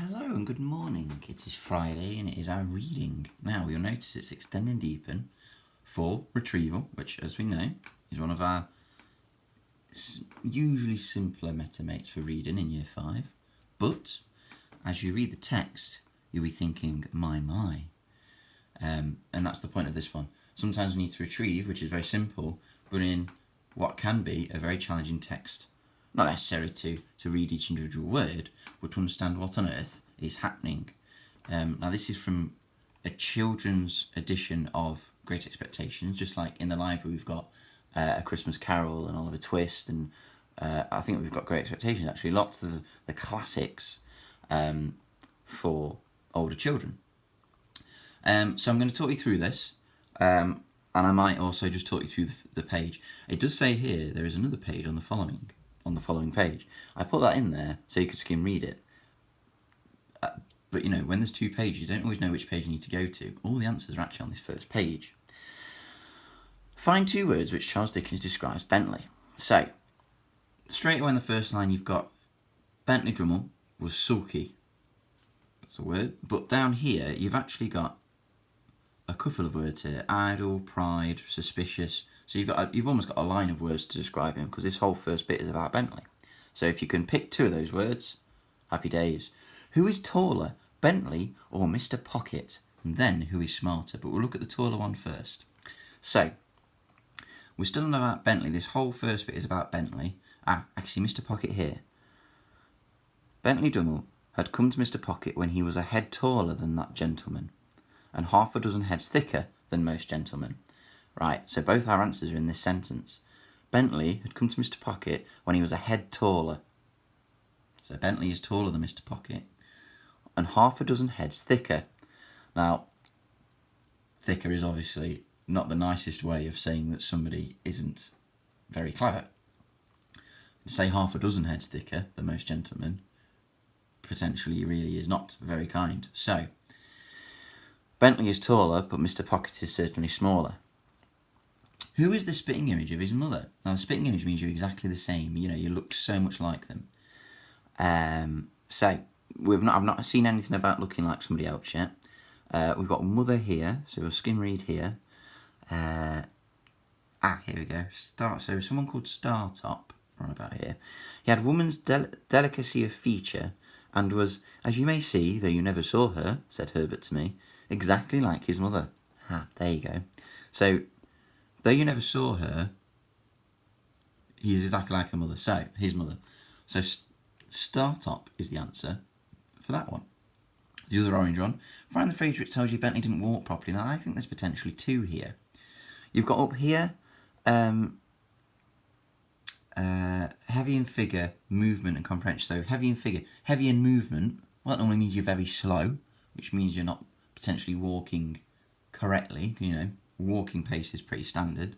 Hello and good morning. It is Friday and it is our reading. Now you'll notice it's extending deepen for retrieval, which as we know is one of our usually simpler metamates for reading in year 5. But as you read the text, you'll be thinking, my. And that's the point of this one. Sometimes we need to retrieve, which is very simple, but in what can be a very challenging text. Not necessarily to read each individual word, but to understand what on earth is happening. Now this is from a children's edition of Great Expectations, just like in the library we've got A Christmas Carol and Oliver Twist, and I think we've got Great Expectations actually, lots of the classics for older children. So I'm going to talk you through this, and I might also just talk you through the page. It does say here there is another page on the following page. I put that in there so you could skim read it. But you know, when there's 2 pages, you don't always know which page you need to go to. All the answers are actually on this first page. Find 2 words which Charles Dickens describes Bentley. So, straight away in the first line you've got Bentley Drummle was sulky. That's a word. But down here you've actually got a couple of words here. Idle, pride, suspicious. So you've almost got a line of words to describe him, because this whole first bit is about Bentley. So if you can pick 2 of those words, happy days. Who is taller, Bentley or Mr. Pocket? And then who is smarter? But we'll look at the taller one first. So, we're still on about Bentley. This whole first bit is about Bentley. I can see Mr. Pocket here. Bentley Drummle had come to Mr. Pocket when he was a head taller than that gentleman, and half a dozen heads thicker than most gentlemen. Right, so both our answers are in this sentence. Bentley had come to Mr. Pocket when he was a head taller. So Bentley is taller than Mr. Pocket, and half a dozen heads thicker. Now, thicker is obviously not the nicest way of saying that somebody isn't very clever. To say half a dozen heads thicker than most gentlemen potentially really is not very kind. So, Bentley is taller, but Mr. Pocket is certainly smaller. Who is the spitting image of his mother? Now, the spitting image means you're exactly the same. You know, you look so much like them. So, I've not seen anything about looking like somebody else yet. We've got mother here, so we'll skim read here. Here we go. So, someone called Startop, run about here. He had woman's delicacy of feature, and was, as you may see, though you never saw her, said Herbert to me, exactly like his mother. There you go. So, though you never saw her, he's exactly like her mother. So, his mother. So, Startop is the answer for that one. The other orange one. Find the phrase which tells you Bentley didn't walk properly. Now, I think there's potentially 2 here. You've got up here, heavy in figure, movement and comprehension. So, heavy in figure. Heavy in movement, well, that normally means you're very slow, which means you're not potentially walking correctly, you know. Walking pace is pretty standard.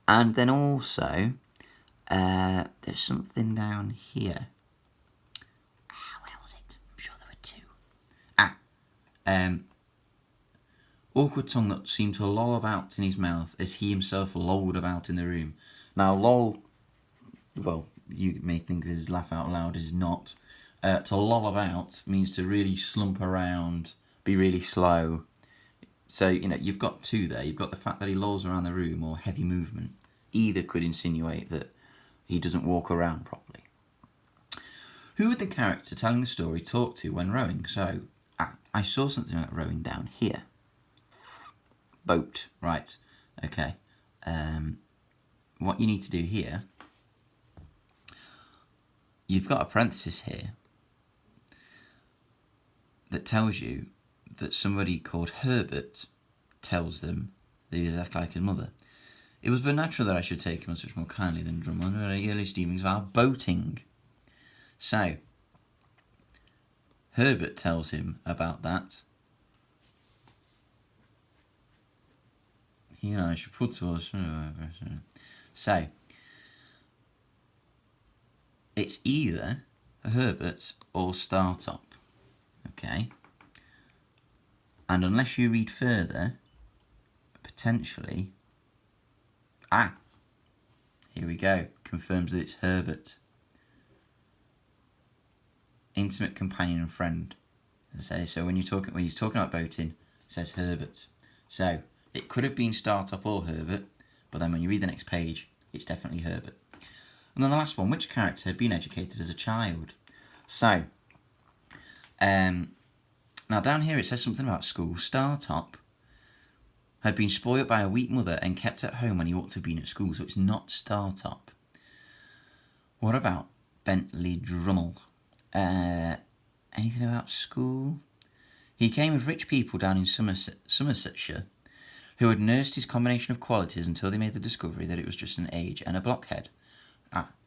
And then also, there's something down here. Where was it? I'm sure there were 2. Awkward tongue that seemed to loll about in his mouth as he himself lolled about in the room. Now, loll, well, you may think this laugh out loud is not. To loll about means to really slump around, be really slow. So, you know, you've got 2 there. You've got the fact that he lolls around the room, or heavy movement. Either could insinuate that he doesn't walk around properly. Who would the character telling the story talk to when rowing? So, I saw something about rowing down here. Boat, right. Okay. What you need to do here, you've got a parenthesis here that tells you that somebody called Herbert tells them that he's exactly like his mother. It was but natural that I should take him on such more kindly than Drummond in the earliest evenings of our boating. So, Herbert tells him about that. You know, I should put to us. So, it's either Herbert or Startop. Okay. And unless you read further, potentially... here we go. Confirms that it's Herbert. intimate companion and friend. So when he's talking about boating, it says Herbert. So it could have been Startop or Herbert, but then when you read the next page, it's definitely Herbert. And then the last one, which character had been educated as a child? So, now down here it says something about school. Startop had been spoiled by a weak mother and kept at home when he ought to have been at school, so it's not Startop. What about Bentley Drummle? Anything about school? He came with rich people down in Somersetshire who had nursed his combination of qualities until they made the discovery that it was just an age and a blockhead.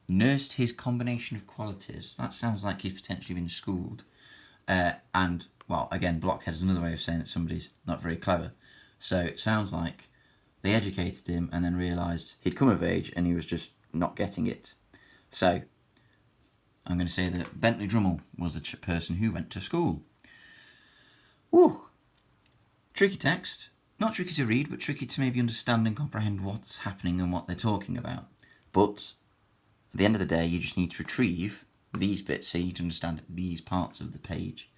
Nursed his combination of qualities. That sounds like he's potentially been schooled. And, well, again, blockhead is another way of saying that somebody's not very clever. So it sounds like they educated him and then realised he'd come of age and he was just not getting it. So I'm going to say that Bentley Drummle was the person who went to school. Woo! Tricky text. Not tricky to read, but tricky to maybe understand and comprehend what's happening and what they're talking about. But at the end of the day, you just need to retrieve these bits so you need to understand these parts of the page.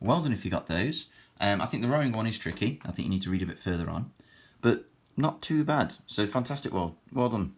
Well done if you got those. I think the rowing one is tricky. I think you need to read a bit further on. But not too bad. So fantastic. Well done.